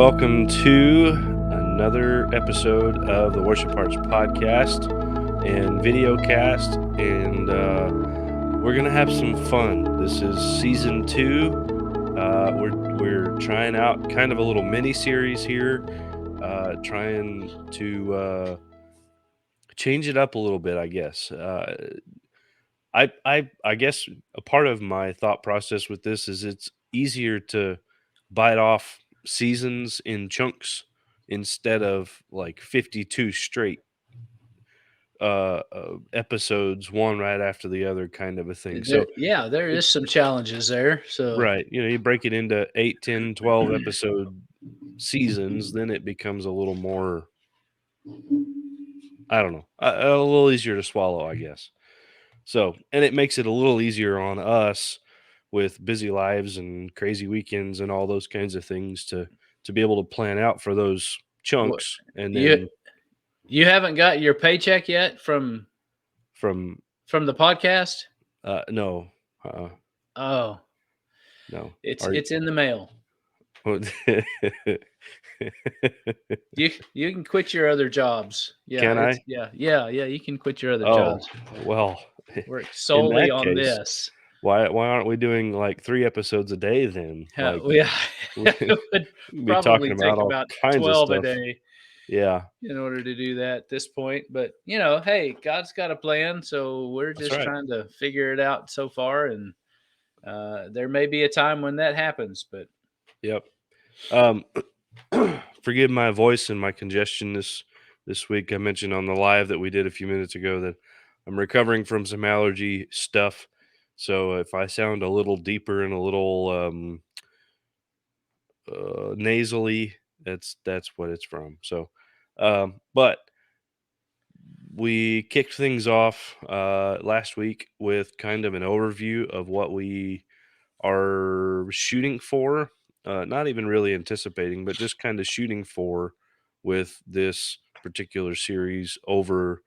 welcome to another episode of the Worship Hearts podcast and video cast, and we're gonna have some fun. This is season 2. We're trying out kind of a little mini series here, trying to change it up a little bit, I guess. I guess a part of my thought process with this is it's easier to bite off seasons in chunks instead of like 52 straight episodes, one right after the other, kind of a thing. So There it, is some challenges there. So right, you break it into 8, 10, 12 episode seasons, then it becomes a little more, I don't know, a little easier to swallow, I guess. So, and it makes it a little easier on us with busy lives and crazy weekends and all those kinds of things to be able to plan out for those what chunks, and you then you haven't got your paycheck yet from from the podcast? no, Oh, no, it's are you, it's in the mail. You can quit your other jobs. Yeah, can I? you can quit your other Oh, jobs. well, Work in solely that on case, this. why aren't we doing like 3 episodes a day then? Like Yeah, we it would be talking probably about take all about kinds of 12 a stuff. day Yeah, in order to do that at this point. But hey, God's got a plan, so we're that's just right. trying to figure it out so far, and there may be a time when that happens, but Yep. Um, forgive my voice and my congestion this week. I mentioned on the live that we did a few minutes ago that I'm recovering from some allergy stuff. So if I sound a little deeper and a little nasally, that's what it's from. So, but we kicked things off last week with kind of an overview of what we are shooting for, not even really anticipating, but just kind of shooting for with this particular series over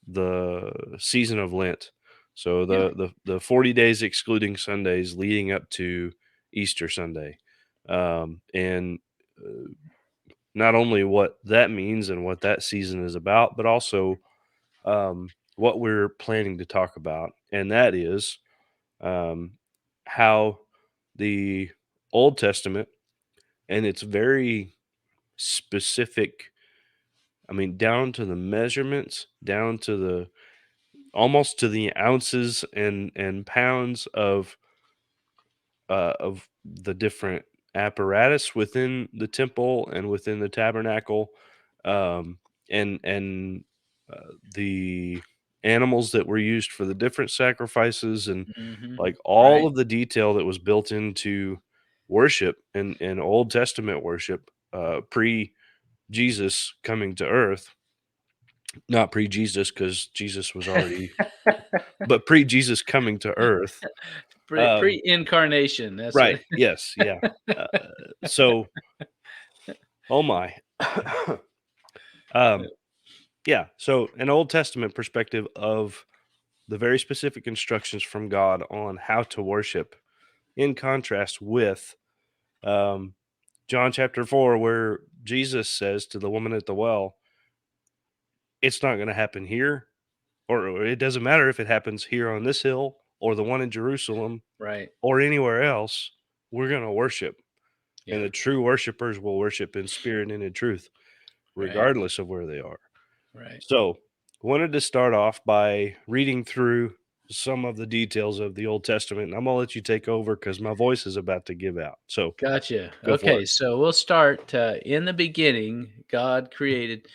the season of Lent. So yeah, the 40 days excluding Sundays leading up to Easter Sunday, and uh, not only what that means and what that season is about, but also what we're planning to talk about, and that is um, how the Old Testament and its very specific, I mean, down to the measurements, down to the almost to the ounces and pounds of the different apparatus within the temple and within the tabernacle, um, and the animals that were used for the different sacrifices, and like all right. of the detail that was built into worship and Old Testament worship, pre Jesus coming to earth, not pre Jesus because Jesus was already, but pre Jesus coming to earth. Um, Pre-incarnation. That's right. what. Yes. Yeah. Uh, so, oh my. um, yeah. So, an Old Testament perspective of the very specific instructions from God on how to worship, in contrast with um, John chapter 4, where Jesus says to the woman at the well, it's not going to happen here, or it doesn't matter if it happens here on this hill or the one in Jerusalem Right. or anywhere else. We're going to worship, and Yeah. the true worshipers will worship in spirit and in truth, Right. regardless of where they are. Right. So, wanted to start off by reading through some of the details of the Old Testament, and I'm gonna let you take over because my voice is about to give out. So, Gotcha. go for Okay, it. so we'll start in the beginning. God created.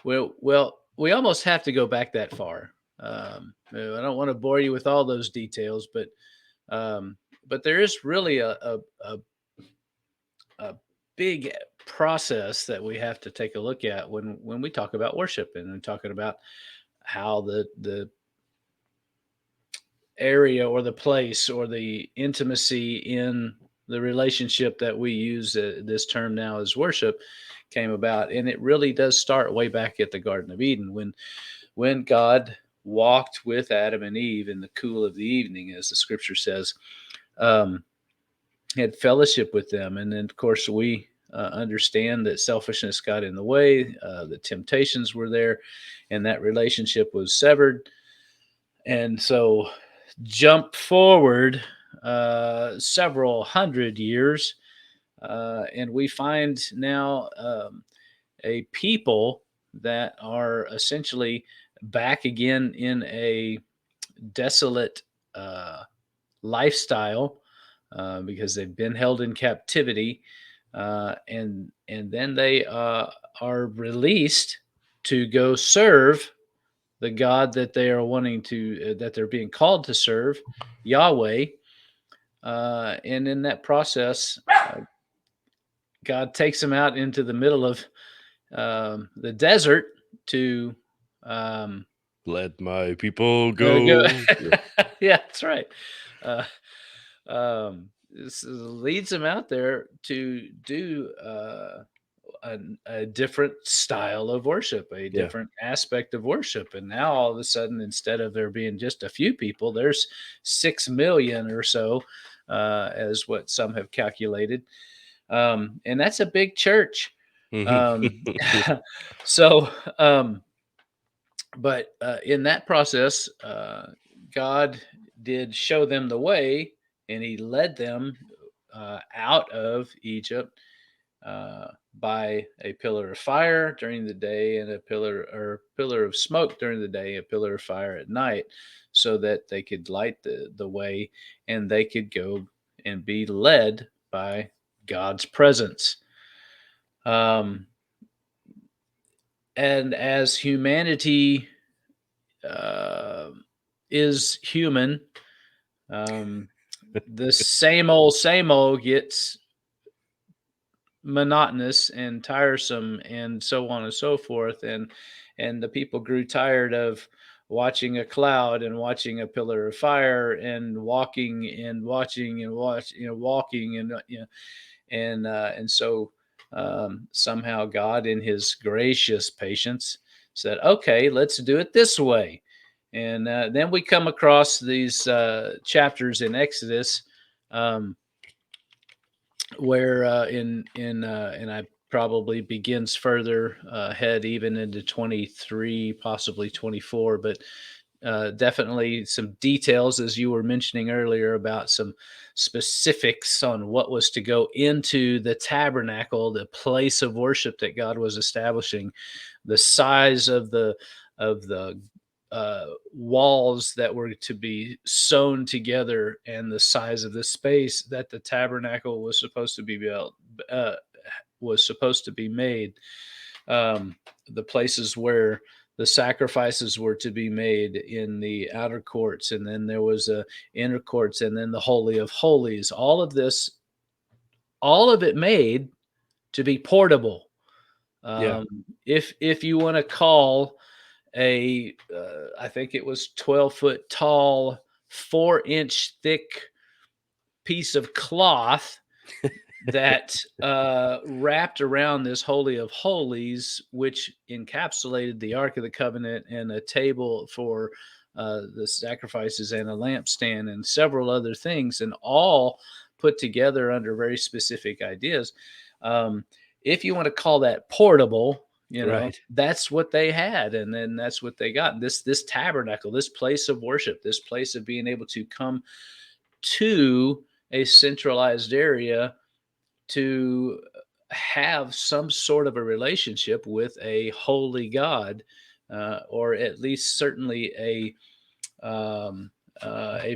Well, we almost have to go back that far. I don't want to bore you with all those details, um, but there is really a big process that we have to take a look at when we talk about worship and we're talking about how the area or the place or the intimacy in the relationship that we use this term now as worship came about. And it really does start way back at the Garden of Eden when God walked with Adam and Eve in the cool of the evening, as the scripture says, um, had fellowship with them. And then, of course, we understand that selfishness got in the way, the temptations were there, and that relationship was severed. And so, jump forward several hundred years, and we find now a people that are essentially back again in a desolate uh, lifestyle because they've been held in captivity, and then they are released to go serve the God that they are wanting to that they're being called to serve, Yahweh. And in that process, God takes them out into the middle of the desert to um, Let my people go. go. Yeah. Yeah, that's right. Uh, this leads them out there to do a different style of worship, a Yeah. different aspect of worship. And now all of a sudden, instead of there being just a few people, there's 6 million or so, as what some have calculated. And that's a big church. Mhm. Um, Yeah. so, but in that process, God did show them the way, and He led them out of Egypt by a pillar of fire during the day and a pillar of smoke during the day, a pillar of fire at night, so that they could light the way and they could go and be led by God's presence. Um, and as humanity uh, is human, um, the same old gets monotonous and tiresome and so on and so forth, and the people grew tired of watching a cloud and watching a pillar of fire and walking and watching and walking and and so somehow God in his gracious patience said, okay, let's do it this way. And then we come across these chapters in Exodus, um, where and I probably begins further ahead, even into 23, possibly 24, but definitely some details, as you were mentioning earlier, about some specifics on what was to go into the tabernacle, the place of worship that God was establishing, the size of the walls that were to be sewn together, and the size of the space that the tabernacle was supposed to be built, uh, was supposed to be made, um, the places where the sacrifices were to be made in the outer courts, and then there was a inner courts, and then the holy of holies. All of this, all of it made to be portable. Yeah. Um, if you want to call a I think it was 12-foot tall, 4-inch thick piece of cloth that wrapped around this holy of holies, which encapsulated the Ark of the Covenant and a table for the sacrifices and a lampstand and several other things, and all put together under very specific ideas. Um, if you want to call that portable, Right. that's what they had, and then that's what they got. This tabernacle, this place of worship, this place of being able to come to a centralized area to have some sort of a relationship with a holy God, or at least certainly a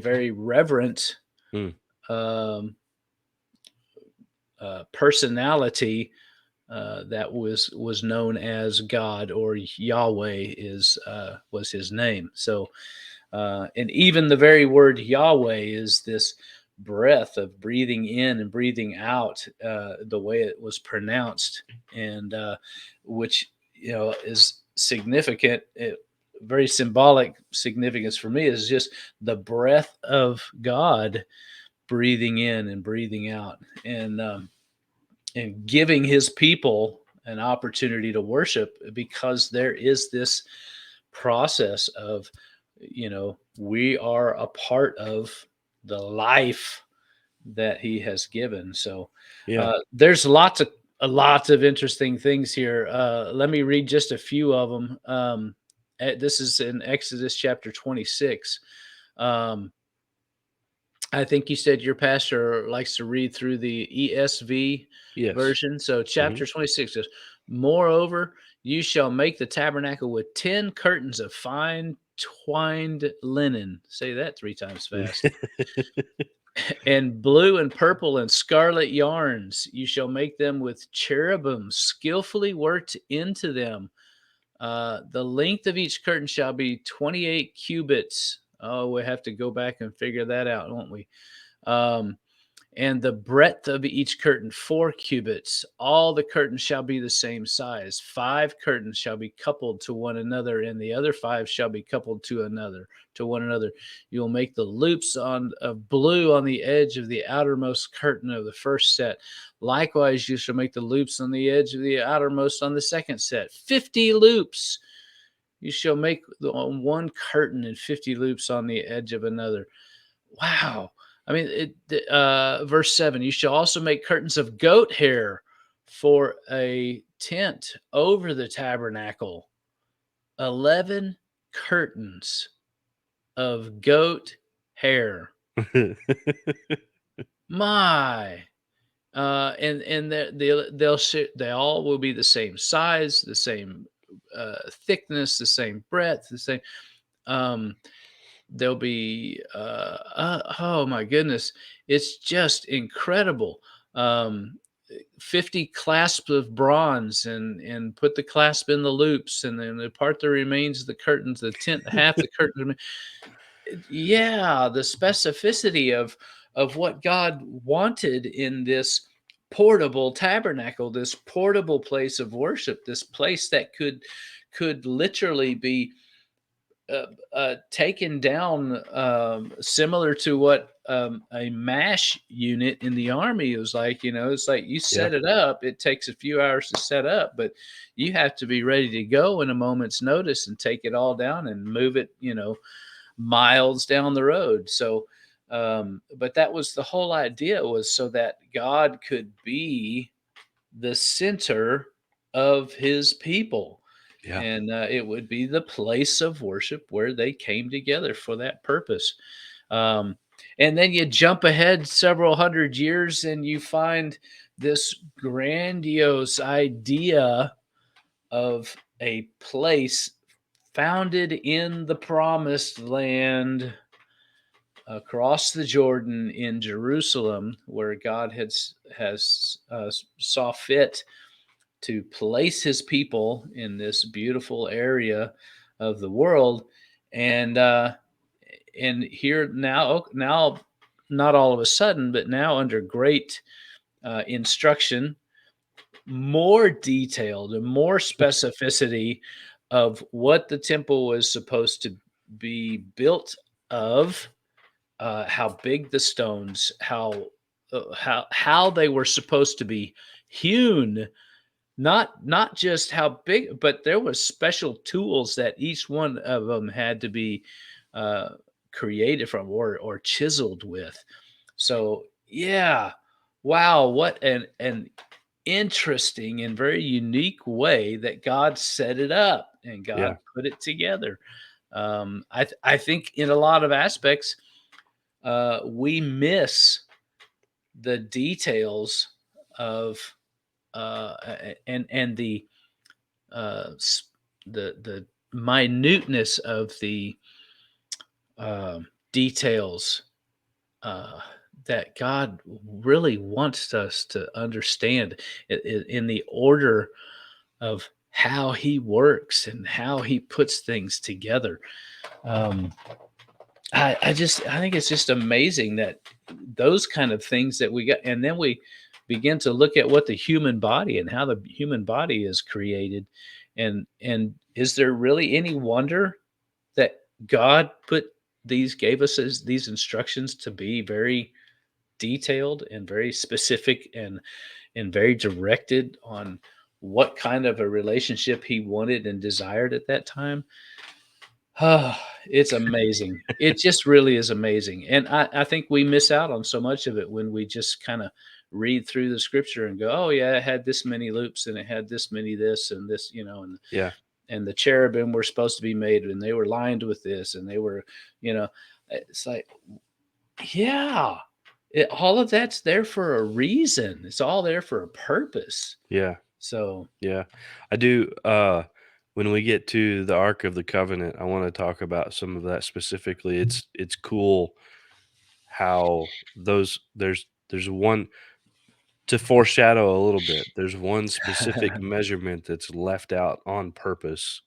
very reverent Mm. um, personality that was known as God, or Yahweh is was his name. So, and even the very word Yahweh is this breath of breathing in and breathing out, the way it was pronounced, and which is significant. Very symbolic significance for me is just the breath of God breathing in and breathing out, and giving His people an opportunity to worship, because there is this process of we are a part of the life that He has given. So Yeah. there's lots a lot of interesting things here. Let me read just a few of them. This is in Exodus chapter 26. Um, I think you said your pastor likes to read through the ESV Yes. version. So, Mhm. chapter 26 says, "Moreover, you shall make the tabernacle with 10 curtains of fine twined linen." Say that three times fast. "And blue and purple and scarlet yarns. You shall make them with cherubims skillfully worked into them. The length of each curtain shall be 28 cubits." Oh, we have to go back and figure that out, won't we? Um, "And the breadth of each curtain 4 cubits. All the curtains shall be the same size. 5 curtains shall be coupled to one another, and the other 5 shall be coupled to one another. You will make the loops on of blue on the edge of the outermost curtain of the first set. Likewise, you shall make the loops on the edge of the outermost on the second set. 50 loops you shall make on one curtain, and 50 loops on the edge of another." Wow. I mean, verse 7, "You shall also make curtains of goat hair for a tent over the tabernacle. 11 curtains of goat hair." My. And they all will be the same size, the same thickness, the same breadth, the same. Um, There'll be, oh my goodness, it's just incredible. Um, 50 clasps of bronze, and put the clasp in the loops, and then the part that remains of the curtains, the tent, half the curtain. Yeah, the specificity of what God wanted in this portable tabernacle, this portable place of worship, this place that could literally be taken down, similar to what a mash unit in the army was like. It's like you Yeah. set it up, it takes a few hours to set up, but you have to be ready to go in a moment's notice and take it all down and move it, miles down the road. So, but that was the whole idea, was so that God could be the center of his people, Yeah. and it would be the place of worship where they came together for that purpose. Um, and then you jump ahead several hundred years and you find this grandiose idea of a place founded in the promised land across the Jordan in Jerusalem, where God has saw fit to place his people in this beautiful area of the world. And uh and here now, not all of a sudden, but now under great instruction, more detailed and more specificity of what the temple was supposed to be built of, how big the stones, how they were supposed to be hewn. Not just how big, but there was special tools that each one of them had to be uh, created from, or chiseled with. So yeah, wow, what an interesting and very unique way that God set it up and Yeah. God put it together. I think in a lot of aspects, we miss the details of and uh, the minuteness of the details uh, that God really wants us to understand, in the order of how He works and how He puts things together. Um, I think it's just amazing that those kind of things that we got, and then we begin to look at what the human body and how the human body is created, and is there really any wonder that God gave us these instructions to be very detailed and very specific, and very directed on what kind of a relationship He wanted and desired at that time? It's amazing. It just really is amazing, and I think we miss out on so much of it when we just kinda read through the scripture and go, oh yeah, it had this many loops and it had this many this and this, Yeah. and the cherubim were supposed to be made and they were lined with this and they were, you know, it's like, yeah, all of that's there for a reason. It's all there for a purpose. Yeah. So Yeah. I do when we get to the Ark of the Covenant, I want to talk about some of that specifically. It's cool how there's one to foreshadow a little bit. There's one specific measurement that's left out on purpose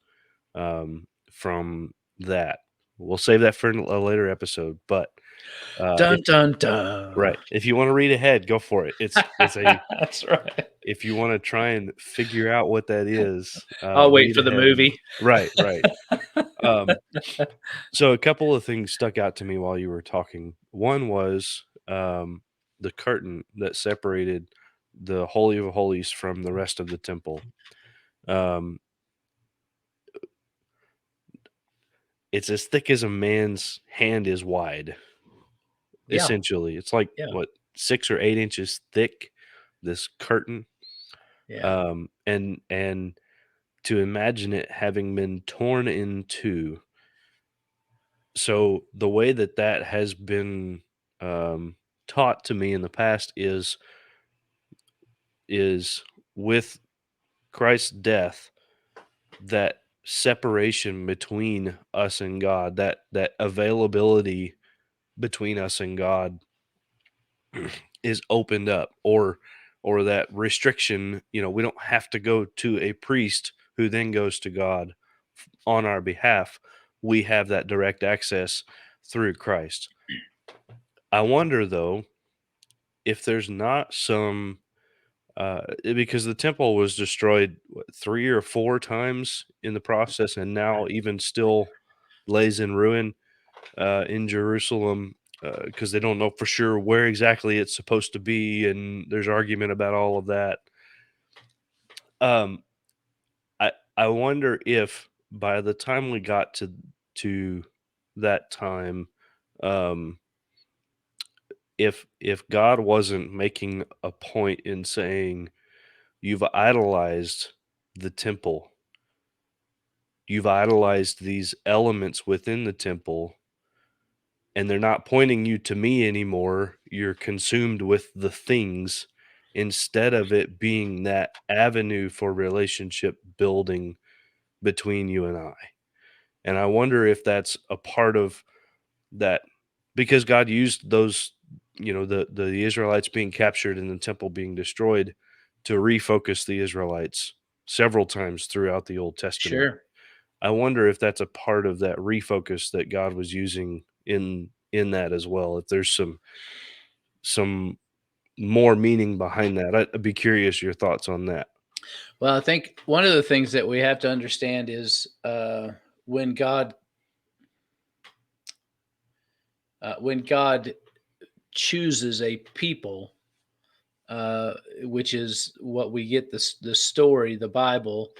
from that. We'll save that for a later episode, but dun if dun dun. right, if you want to read ahead, go for it. It's a That's right. if you want to try and figure out what that is, I'll wait read for the ahead. And, movie. right, right. Um, so a couple of things stuck out to me while you were talking. One was the curtain that separated the Holy of Holies from the rest of the temple. Um, it's as thick as a man's hand is wide. Yeah, Essentially, it's like yeah, what 6 or 8 inches thick. This curtain, yeah, and to imagine it having been torn in two. So the way that that has been um, taught to me in the past is with Christ's death, that separation between us and God, that availability between us and God is opened up, or that restriction, we don't have to go to a priest who then goes to God on our behalf. We have that direct access through Christ. I wonder though if there's not some because the temple was destroyed 3 or 4 times in the process, and now even still lays in ruin in Jerusalem because they don't know for sure where exactly it's supposed to be, and there's argument about all of that. Um, I wonder if by the time we got to that time, um, if God wasn't making a point in saying, "You've idolized the temple. You've idolized these elements within the temple, and they're not pointing you to me anymore. You're consumed with the things instead of it being that avenue for relationship building between you and I." And I wonder if that's a part of that, because God used those, the Israelites being captured and the temple being destroyed to refocus the Israelites several times throughout the Old Testament. sure. I wonder if that's a part of that refocus that God was using in that as well. If there's some more meaning behind that. I'd be curious your thoughts on that. Well, I think one of the things that we have to understand is when God when God chooses a people, which is what we get the story, the Bible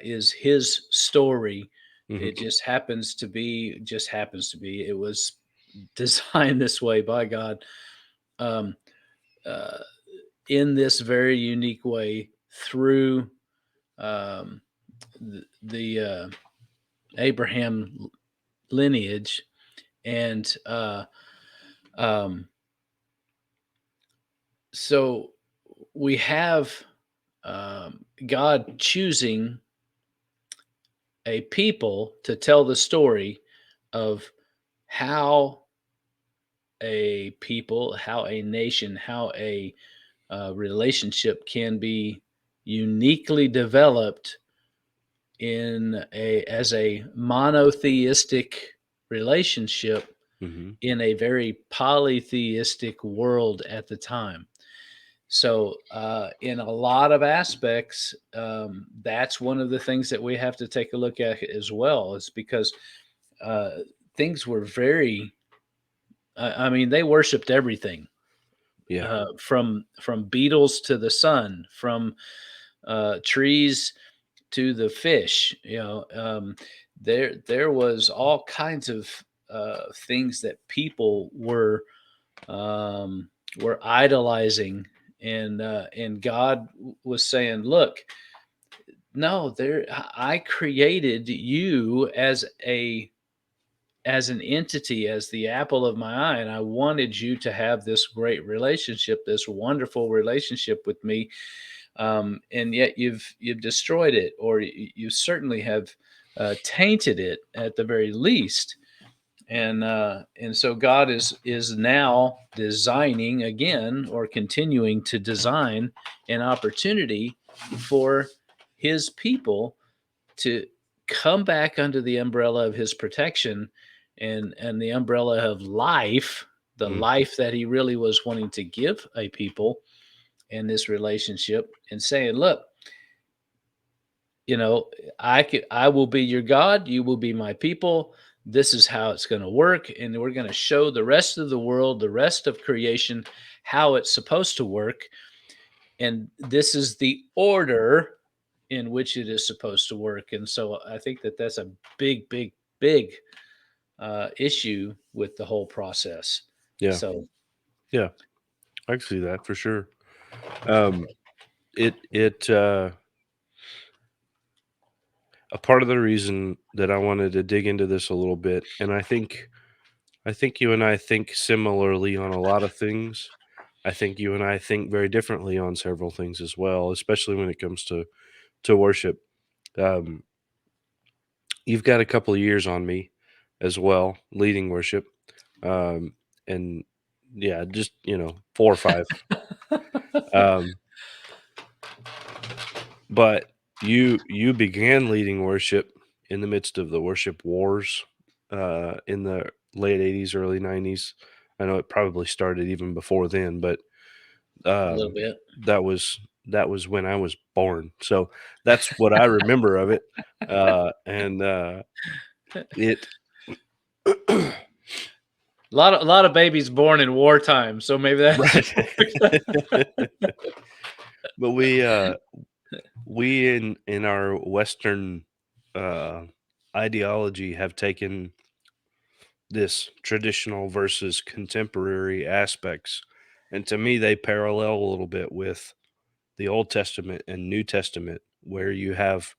is His story. Mhm. It just happens to be. It was designed this way by God, um, uh, in this very unique way through um, the Abraham lineage, and um, so we have God choosing a people to tell the story of how a people, how a nation, how a relationship can be uniquely developed in a as a monotheistic relationship Mhm. in a very polytheistic world at the time. So, in a lot of aspects, that's one of the things that we have to take a look at as well, is because uh, things were very, I mean, they worshiped everything, Yeah. from beetles to the sun, from trees to the fish. There was all kinds of things that people um, were idolizing and God was saying, "Look, no, there I created you as an entity, as the apple of my eye, and I wanted you to have this great relationship, this wonderful relationship with me, and yet you've destroyed it, or you certainly have tainted it at the very least." And so God is now designing again, or continuing to design an opportunity for His people to come back under the umbrella of His protection, and the umbrella of life, the Mm, life that He really was wanting to give a people in this relationship, and saying, "Look, you know, I will be your God, you will be my people. This is how it's going to work, and we're going to show the rest of the world, the rest of creation, how it's supposed to work, and this is the order in which it is supposed to work." And so I think that that's a big, big, big issue with the whole process. yeah, So yeah, I can see that for sure. Um, it a part of the reason that I wanted to dig into this a little bit, and I think you and I think similarly on a lot of things. I think you and I think very differently on several things as well, especially when it comes to worship. Um, you've got a couple of years on me as well, leading worship, um, and yeah, just 4 or 5. Um, but you began leading worship in the midst of the worship wars in the late '80s, early '90s. I know it probably started even before then, but a little um, bit. that was that was when I was born. So that's what I remember of it, and it. A lot of babies born in wartime, so maybe that's Right. But we in our Western uh, ideology have taken this traditional versus contemporary aspects, and to me, they parallel a little bit with the Old Testament and New Testament, where you have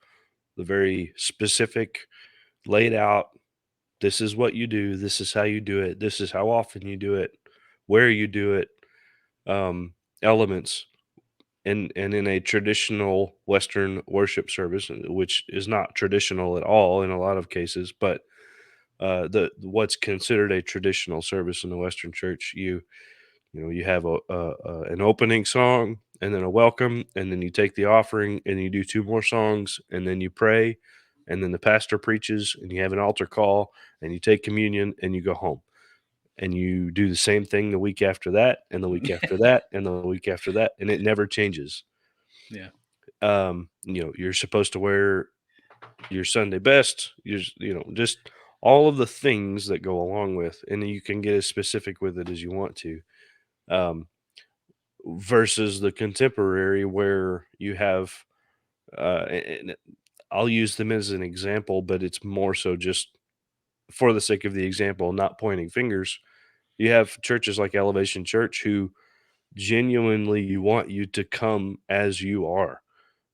the very specific, laid out. This is what you do. This is how you do it. This is how often you do it. Where you do it. Elements and in a traditional Western worship service, which is not traditional at all in a lot of cases, but the what's considered a traditional service in the Western church, you have an opening song and then a welcome, and then you take the offering and you do 2 more songs, and then you pray, and then the pastor preaches, and you have an altar call, and you take communion, and you go home. And you do the same thing the week after that, and the week after that, and the week after that, and it never changes. Yeah. You're supposed to wear your Sunday best, just all of the things that go along with, and you can get as specific with it as you want to. Um, versus the contemporary where you have, and I'll use them as an example, but it's more so just for the sake of the example, not pointing fingers. You have churches like Elevation Church who genuinely want you to come as you are.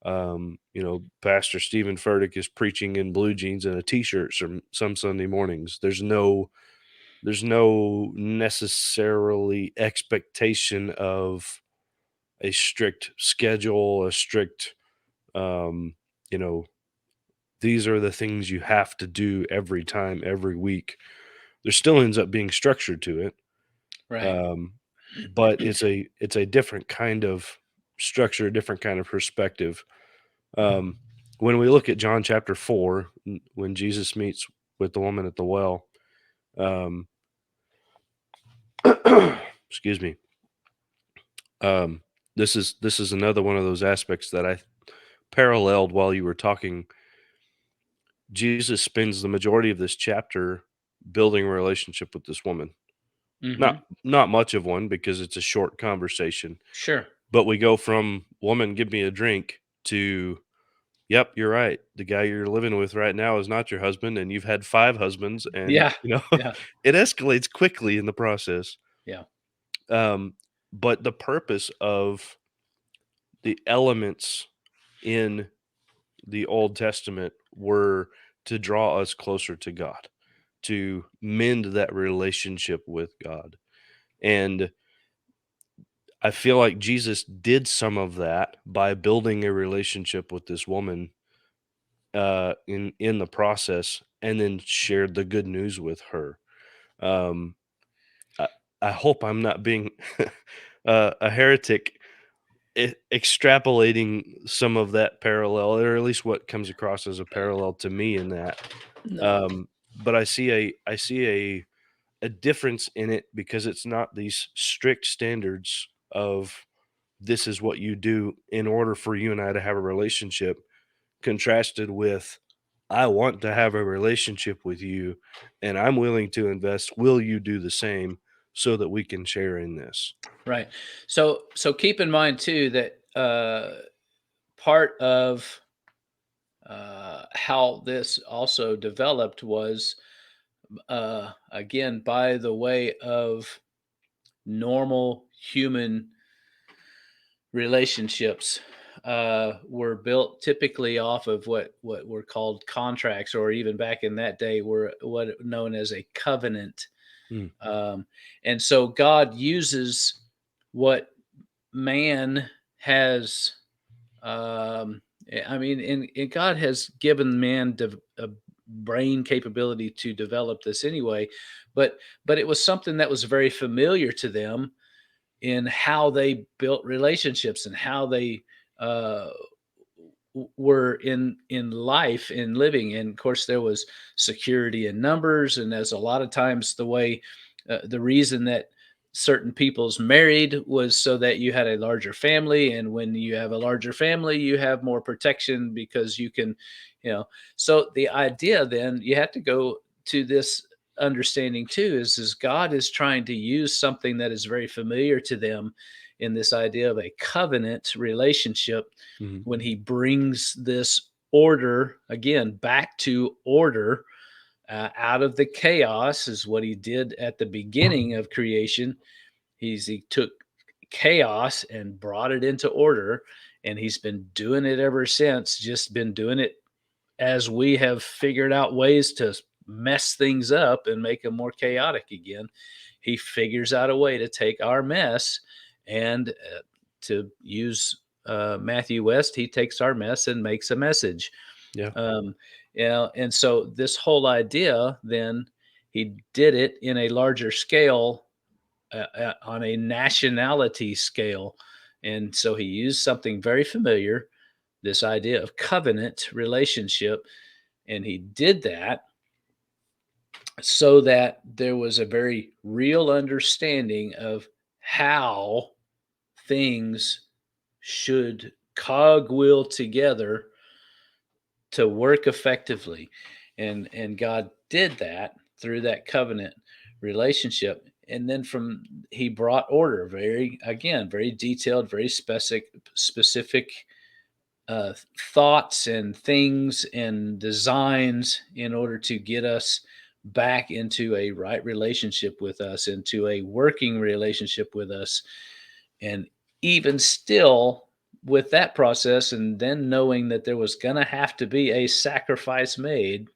Pastor Stephen Furtick is preaching in blue jeans and a t-shirt some Sunday mornings. There's no necessarily expectation of a strict schedule, a strict, um, you know, these are the things you have to do every time, every week. There still ends up being structure to it, Right. um, but it's a different kind of structure, a different kind of perspective. Um, when we look at John chapter 4, when Jesus meets with the woman at the well, um, excuse me, um, this is another one of those aspects that I paralleled while you were talking. Jesus spends the majority of this chapter building a relationship with this woman. Not Hmm. not much of one because it's a short conversation, Sure. but we go from "Woman, give me a drink" to "Yep, you're right. The guy you're living with right now is not your husband, and you've had 5 husbands," and, Yeah. Yeah. it escalates quickly in the process. Yeah. Um, but the purpose of the elements in the Old Testament were to draw us closer to God, to mend that relationship with God. And I feel like Jesus did some of that by building a relationship with this woman in the process, and then shared the good news with her. Um, I, I hope I'm not being a heretic, extrapolating some of that parallel, or at least what comes across as a parallel to me in that. No. But I see a difference in it because it's not these strict standards of this is what you do in order for you and I to have a relationship, contrasted with I want to have a relationship with you and I'm willing to invest. Will you do the same so that we can share in this? Right. So keep in mind too that part of how this also developed was again by the way of normal human relationships were built typically off of what were called contracts, or even back in that day were what known as a covenant. Mm, um, and so God uses what man has I mean, and God has given man a brain capability to develop this anyway, but it was something that was very familiar to them in how they built relationships and how they uh, were in life, in living. And of course there was security in numbers, and as a lot of times the way the reason that certain people's married was so that you had a larger family, and when you have a larger family you have more protection because you can, you know. So the idea then you have to go to this understanding too is God is trying to use something that is very familiar to them in this idea of a covenant relationship, mhm, when he brings this order again back to order out of the chaos, is what he did at the beginning of creation. He took chaos and brought it into order, and he's been doing it ever since, just been doing it as we have figured out ways to mess things up and make them more chaotic again. He figures out a way to take our mess and to use Matthew West, he takes our mess and makes a message. yeah. Um, and so this whole idea, then he did it in a larger scale, on a nationality scale. And so he used something very familiar, this idea of covenant relationship, and he did that so that there was a very real understanding of how things should cogwheel together to work effectively. And God did that through that covenant relationship. And then from he brought order, very again, very detailed, very specific uh, thoughts and things and designs in order to get us back into a right relationship with us, into a working relationship with us. And even still, with that process, and then knowing that there was going to have to be a sacrifice made,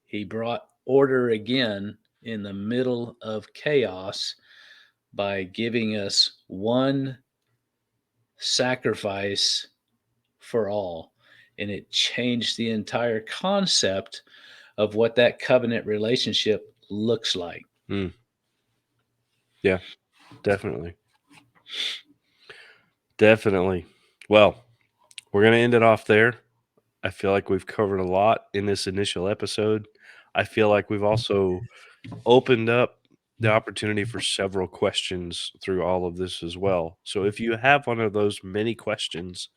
he brought order again in the middle of chaos by giving us one sacrifice for all. And it changed the entire concept of what that covenant relationship looks like. Mm, yeah, definitely. Definitely. Well, we're going to end it off there. I feel like we've covered a lot in this initial episode. I feel like we've also opened up the opportunity for several questions through all of this as well. So if you have one of those many questions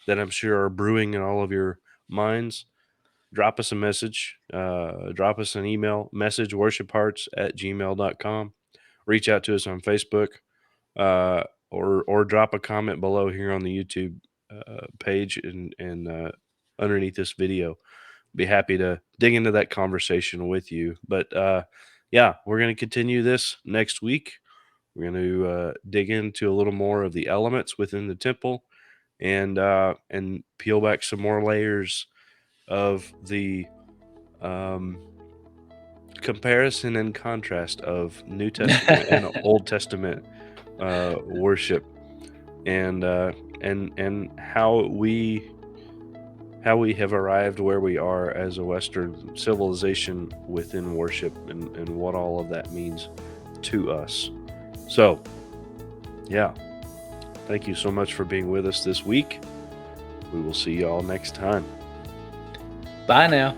that I'm sure are brewing in all of your minds, drop us a message, drop us an email, message worshiphearts@gmail.com. Reach out to us on Facebook, or drop a comment below here on the YouTube page and underneath this video. Be happy to dig into that conversation with you. But yeah, we're going to continue this next week. We're going to dig into a little more of the elements within the temple, and peel back some more layers of the um, comparison and contrast of New Testament and Old Testament worship, and how we have arrived where we are as a Western civilization within worship, and what all of that means to us. So, yeah, thank you so much for being with us this week. We will see you all next time. Bye now.